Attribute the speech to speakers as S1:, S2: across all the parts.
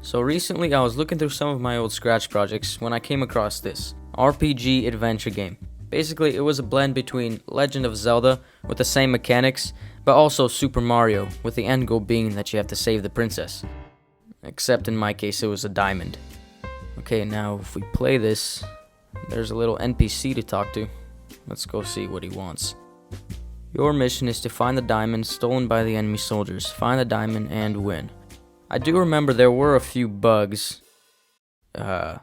S1: So recently I was looking through some of my old Scratch projects when I came across this RPG adventure game. Basically it was a blend between Legend of Zelda with the same mechanics, but also Super Mario, with the end goal being that you have to save the princess. Except in my case it was a diamond. Okay, now if we play this, there's a little NPC to talk to. Let's go see what he wants. Your mission is to find the diamond stolen by the enemy soldiers. Find the diamond and win. I do remember there were a few bugs. Okay,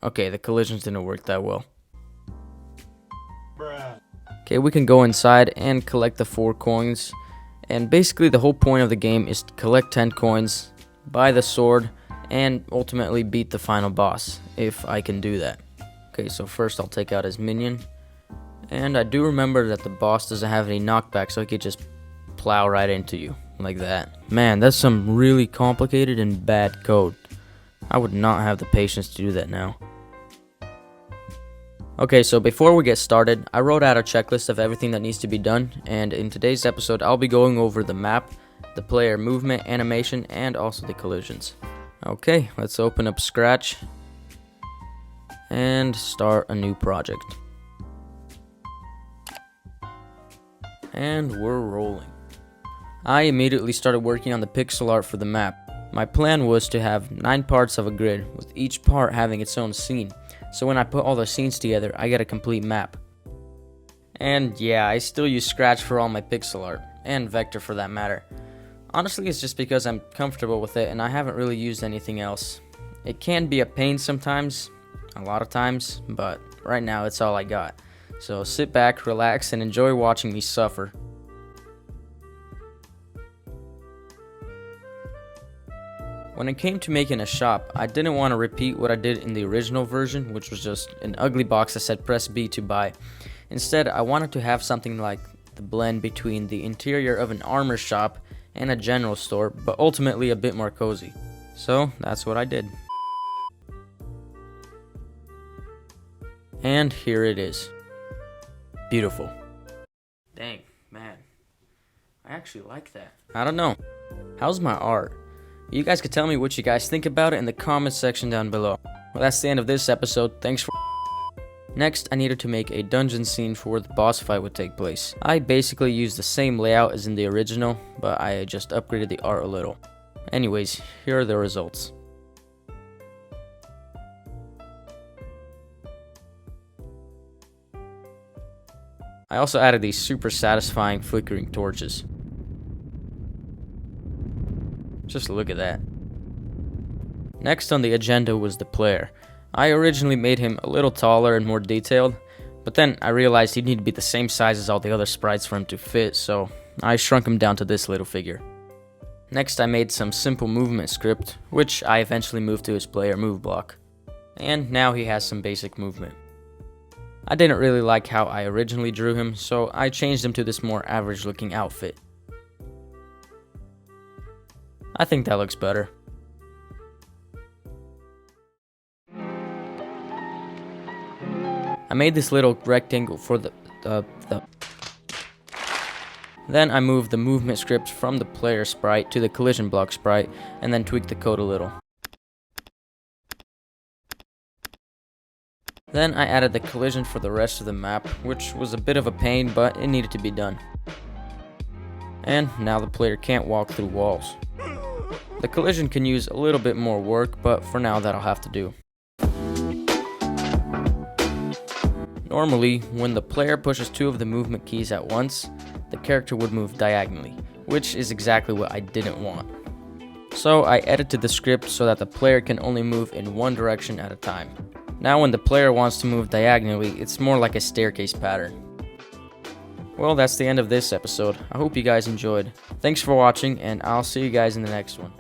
S1: the collisions didn't work that well. Okay, we can go inside and collect the 4 coins. And basically the whole point of the game is to collect 10 coins, buy the sword, and ultimately beat the final boss, if I can do that. Okay, so first I'll take out his minion. And I do remember that the boss doesn't have any knockback, so he could just plow right into you, like that. Man, that's some really complicated and bad code. I would not have the patience to do that now. Okay, so before we get started, I wrote out a checklist of everything that needs to be done, and in today's episode, I'll be going over the map, the player movement, animation, and also the collisions. Okay, let's open up Scratch and start a new project. And we're rolling. I immediately started working on the pixel art for the map. My plan was to have 9 parts of a grid, with each part having its own scene. So when I put all the scenes together, I get a complete map. And yeah, I still use Scratch for all my pixel art, and Vector for that matter. Honestly, it's just because I'm comfortable with it and I haven't really used anything else. It can be a pain sometimes, a lot of times, but right now it's all I got. So sit back, relax, and enjoy watching me suffer. When it came to making a shop, I didn't want to repeat what I did in the original version, which was just an ugly box that said press B to buy. Instead, I wanted to have something like the blend between the interior of an armor shop and a general store, but ultimately a bit more cozy. So that's what I did. And here it is. Beautiful. Dang, man. I actually like that. I don't know. How's my art? You guys could tell me what you guys think about it in the comments section down below. Well, that's the end of this episode. Thanks for... Next, I needed to make a dungeon scene for where the boss fight would take place. I basically used the same layout as in the original, but I just upgraded the art a little. Anyways, here are the results. I also added these super satisfying flickering torches. Just look at that. Next on the agenda was the player. I originally made him a little taller and more detailed, but then I realized he'd need to be the same size as all the other sprites for him to fit, so I shrunk him down to this little figure. Next I made some simple movement script, which I eventually moved to his player move block. And now he has some basic movement. I didn't really like how I originally drew him, so I changed him to this more average looking outfit. I think that looks better. I made this little rectangle for the Then I moved the movement script from the player sprite to the collision block sprite, and then tweaked the code a little. Then I added the collision for the rest of the map, which was a bit of a pain, but it needed to be done. And now the player can't walk through walls. The collision can use a little bit more work, but for now that'll have to do. Normally, when the player pushes 2 of the movement keys at once, the character would move diagonally, which is exactly what I didn't want. So I edited the script so that the player can only move in one direction at a time. Now when the player wants to move diagonally, it's more like a staircase pattern. Well, that's the end of this episode. I hope you guys enjoyed. Thanks for watching, and I'll see you guys in the next one.